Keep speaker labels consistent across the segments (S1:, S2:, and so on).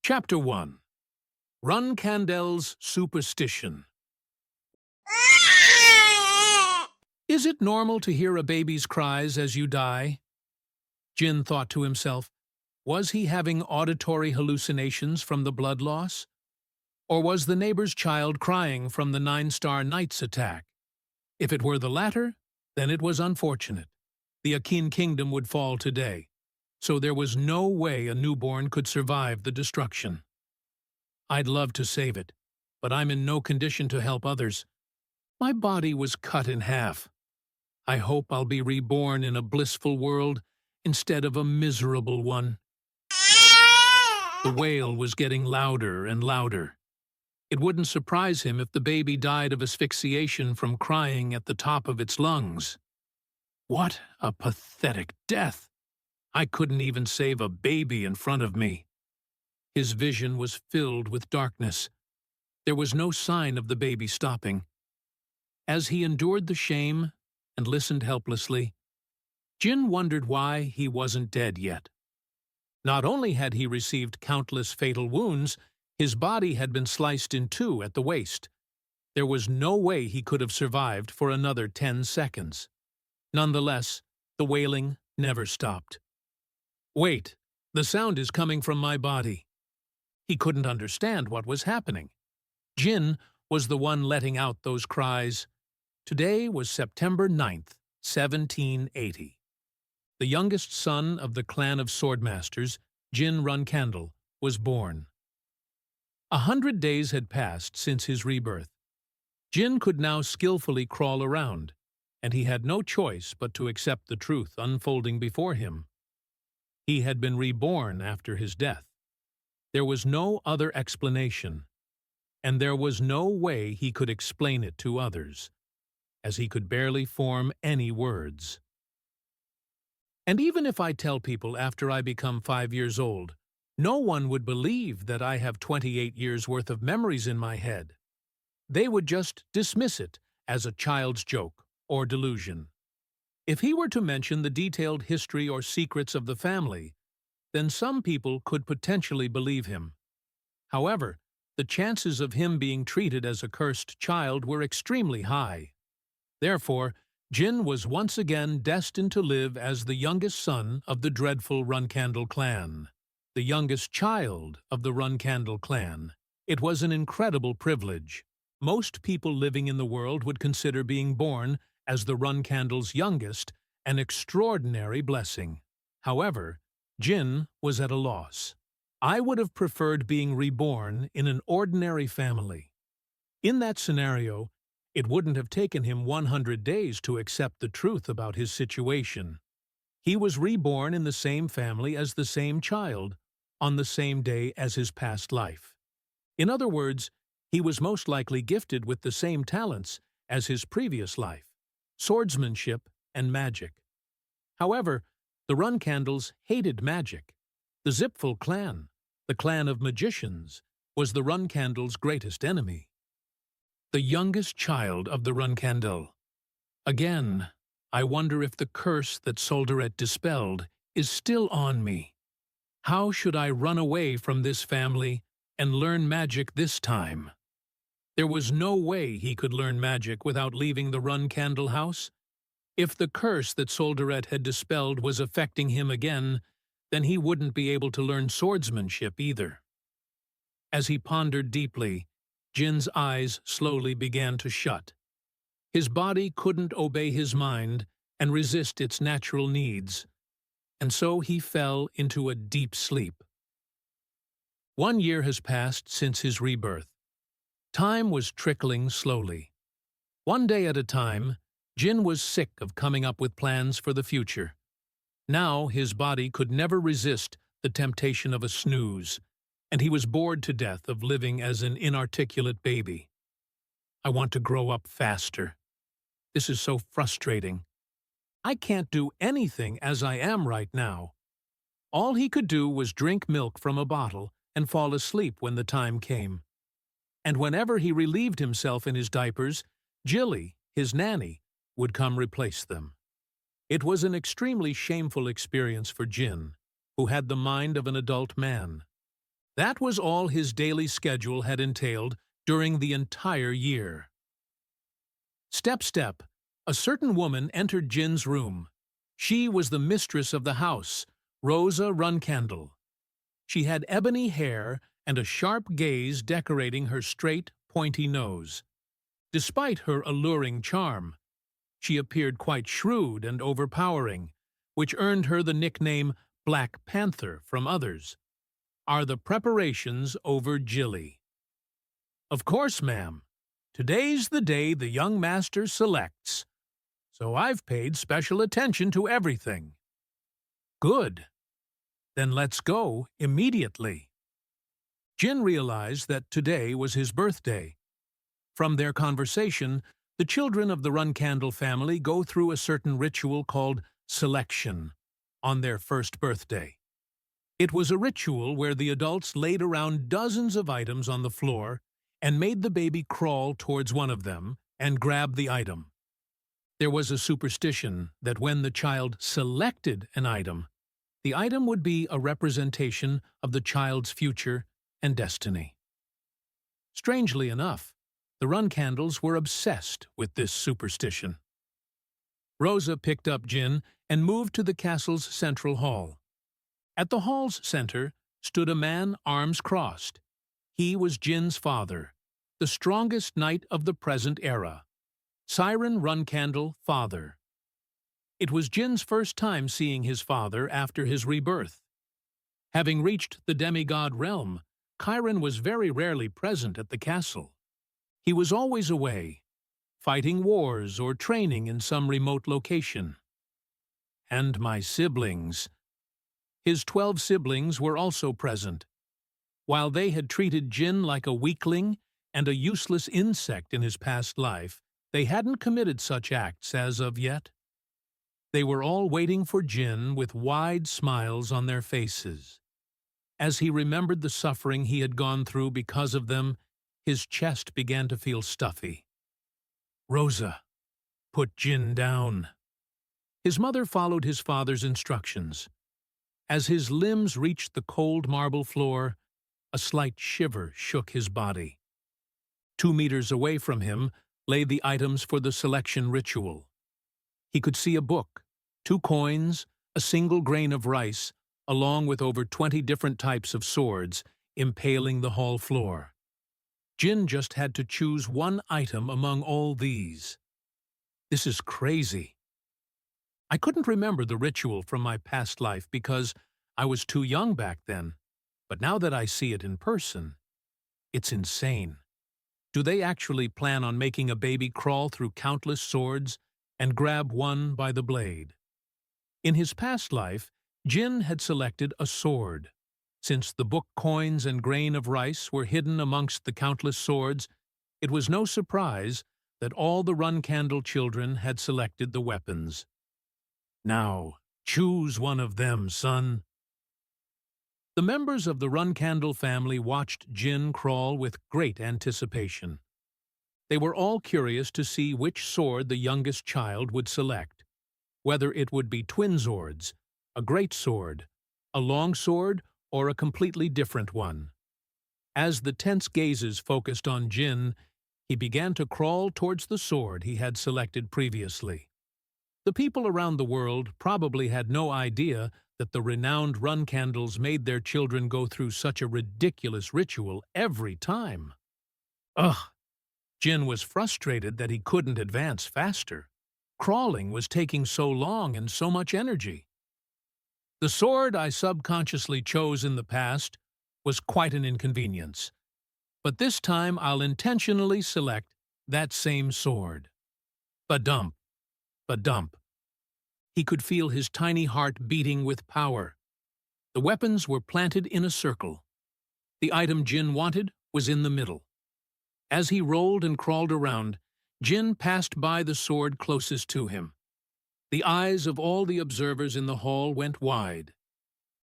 S1: Chapter 1. Runcandel's Superstition. Is it normal to hear a baby's cries as you die? Jin thought to himself, was he having auditory hallucinations from the blood loss? Or was the neighbor's child crying from the 9-star Knight's attack? If it were the latter, then it was unfortunate. The Akin kingdom would fall today, so there was no way a newborn could survive the destruction. I'd love to save it, but I'm in no condition to help others. My body was cut in half. I hope I'll be reborn in a blissful world instead of a miserable one. The wail was getting louder and louder. It wouldn't surprise him if the baby died of asphyxiation from crying at the top of its lungs. What a pathetic death! I couldn't even save a baby in front of me. His vision was filled with darkness. There was no sign of the baby stopping. As he endured the shame and listened helplessly, Jin wondered why he wasn't dead yet. Not only had he received countless fatal wounds, his body had been sliced in two at the waist. There was no way he could have survived for another 10 seconds. Nonetheless, the wailing never stopped. Wait, the sound is coming from my body. He couldn't understand what was happening. Jin was the one letting out those cries. Today was September 9th, 1780. The youngest son of the clan of Swordmasters, Jin Runcandel, was born. 100 days had passed since his rebirth. Jin could now skillfully crawl around, and he had no choice but to accept the truth unfolding before him. He had been reborn after his death. There was no other explanation, and there was no way he could explain it to others, as he could barely form any words. And even if I tell people after I become 5 years old, no one would believe that I have 28 years' worth of memories in my head. They would just dismiss it as a child's joke or delusion. If he were to mention the detailed history or secrets of the family, then some people could potentially believe him. However, the chances of him being treated as a cursed child were extremely high. Therefore, Jin was once again destined to live as the youngest son of the dreadful Runcandel clan. The youngest child of the Runcandel clan. It was an incredible privilege. Most people living in the world would consider being born as the Runcandel's youngest an extraordinary blessing. However, Jin was at a loss. I would have preferred being reborn in an ordinary family. In that scenario, it wouldn't have taken him 100 days to accept the truth about his situation. He was reborn in the same family as the same child, on the same day as his past life. In other words, he was most likely gifted with the same talents as his previous life, swordsmanship and magic. However, the Runcandels hated magic. The Zipful clan, the clan of magicians, was the Runcandels' greatest enemy. The youngest child of the Runcandel. Again, I wonder if the curse that Soldaret dispelled is still on me. How should I run away from this family and learn magic this time? There was no way he could learn magic without leaving the Runcandel house. If the curse that Soldaret had dispelled was affecting him again, then he wouldn't be able to learn swordsmanship either. As he pondered deeply, Jin's eyes slowly began to shut. His body couldn't obey his mind and resist its natural needs, and so he fell into a deep sleep. 1 year has passed since his rebirth. Time was trickling slowly. One day at a time, Jin was sick of coming up with plans for the future. Now his body could never resist the temptation of a snooze, and he was bored to death of living as an inarticulate baby. I want to grow up faster. This is so frustrating. I can't do anything as I am right now. All he could do was drink milk from a bottle and fall asleep when the time came. And whenever he relieved himself in his diapers, Jilly, his nanny, would come replace them. It was an extremely shameful experience for Jin, who had the mind of an adult man. That was all his daily schedule had entailed during the entire year. Step, step, a certain woman entered Jin's room. She was the mistress of the house, Rosa Runcandel. She had ebony hair and a sharp gaze decorating her straight, pointy nose. Despite her alluring charm, she appeared quite shrewd and overpowering, which earned her the nickname Black Panther from others. Are the preparations over, Jilly? Of course, ma'am. Today's the day the young master selects, so I've paid special attention to everything. Good. Then let's go immediately. Jin realized that today was his birthday. From their conversation, the children of the Runcandel family go through a certain ritual called selection on their first birthday. It was a ritual where the adults laid around dozens of items on the floor and made the baby crawl towards one of them and grab the item. There was a superstition that when the child selected an item, the item would be a representation of the child's future and destiny. Strangely enough, the Runcandels were obsessed with this superstition. Rosa picked up Jin and moved to the castle's central hall. At the hall's center stood a man, arms crossed. He was Jin's father, the strongest knight of the present era, Siren Runcandel, father. It was Jin's first time seeing his father after his rebirth. Having reached the demigod realm, Chiron was very rarely present at the castle. He was always away, fighting wars or training in some remote location. And my siblings. His 12 siblings were also present. While they had treated Jin like a weakling and a useless insect in his past life, they hadn't committed such acts as of yet. They were all waiting for Jin with wide smiles on their faces. As he remembered the suffering he had gone through because of them, his chest began to feel stuffy. Rosa, put Jin down. His mother followed his father's instructions. As his limbs reached the cold marble floor, a slight shiver shook his body. 2 meters away from him lay the items for the selection ritual. He could see a book, 2 coins, a single grain of rice, along with over 20 different types of swords, impaling the hall floor. Jin just had to choose one item among all these. This is crazy. I couldn't remember the ritual from my past life because I was too young back then, but now that I see it in person, it's insane. Do they actually plan on making a baby crawl through countless swords and grab one by the blade? In his past life, Jin had selected a sword. Since the book coins and grain of rice were hidden amongst the countless swords, it was no surprise that all the Runcandel children had selected the weapons. Now, choose one of them, son. The members of the Runcandel family watched Jin crawl with great anticipation. They were all curious to see which sword the youngest child would select, whether it would be twin swords, a great sword, a long sword, or a completely different one. As the tense gazes focused on Jin, he began to crawl towards the sword he had selected previously. The people around the world probably had no idea that the renowned Runcandels made their children go through such a ridiculous ritual every time. Ugh! Jin was frustrated that he couldn't advance faster. Crawling was taking so long and so much energy. The sword I subconsciously chose in the past was quite an inconvenience, but this time I'll intentionally select that same sword. Ba-dump, ba-dump. He could feel his tiny heart beating with power. The weapons were planted in a circle. The item Jin wanted was in the middle. As he rolled and crawled around, Jin passed by the sword closest to him. The eyes of all the observers in the hall went wide.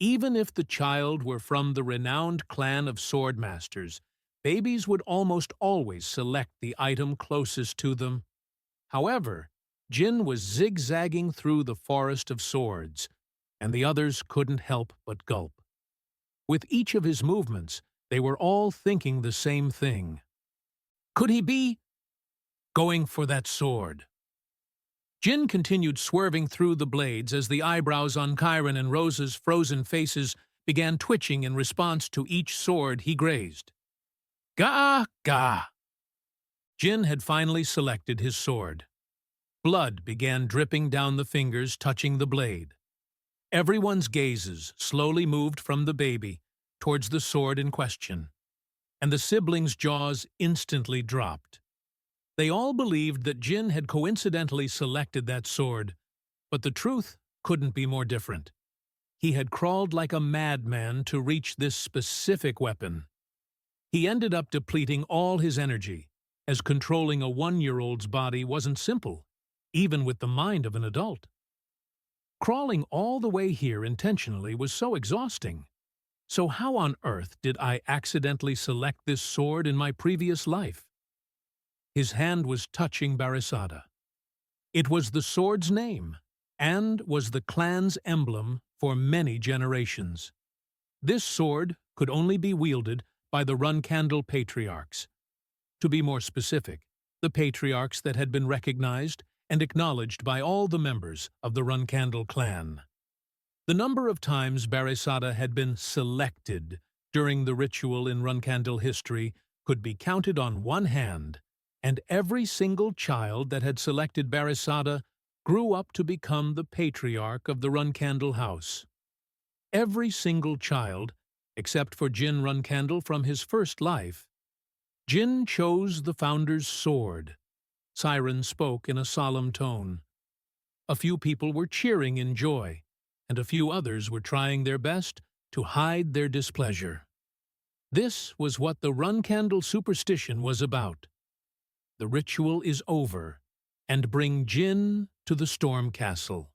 S1: Even if the child were from the renowned clan of Swordmasters, babies would almost always select the item closest to them. However, Jin was zigzagging through the forest of swords, and the others couldn't help but gulp. With each of his movements, they were all thinking the same thing. Could he be going for that sword? Jin continued swerving through the blades as the eyebrows on Chiron and Rosa's frozen faces began twitching in response to each sword he grazed. Gah! Gah! Jin had finally selected his sword. Blood began dripping down the fingers, touching the blade. Everyone's gazes slowly moved from the baby towards the sword in question, and the siblings' jaws instantly dropped. They all believed that Jin had coincidentally selected that sword, but the truth couldn't be more different. He had crawled like a madman to reach this specific weapon. He ended up depleting all his energy, as controlling a 1-year-old's body wasn't simple, even with the mind of an adult. Crawling all the way here intentionally was so exhausting. So how on earth did I accidentally select this sword in my previous life? His hand was touching Barisada. It was the sword's name, and was the clan's emblem for many generations. This sword could only be wielded by the Runcandel patriarchs. To be more specific, the patriarchs that had been recognized and acknowledged by all the members of the Runcandel clan. The number of times Barisada had been selected during the ritual in Runcandel history could be counted on one hand, and every single child that had selected Barisada grew up to become the patriarch of the Runcandel house. Every single child, except for Jin Runcandel from his first life. Jin chose the founder's sword. Siren spoke in a solemn tone. A few people were cheering in joy, and a few others were trying their best to hide their displeasure. This was what the Runcandel superstition was about. The ritual is over, and bring Jin to the storm castle.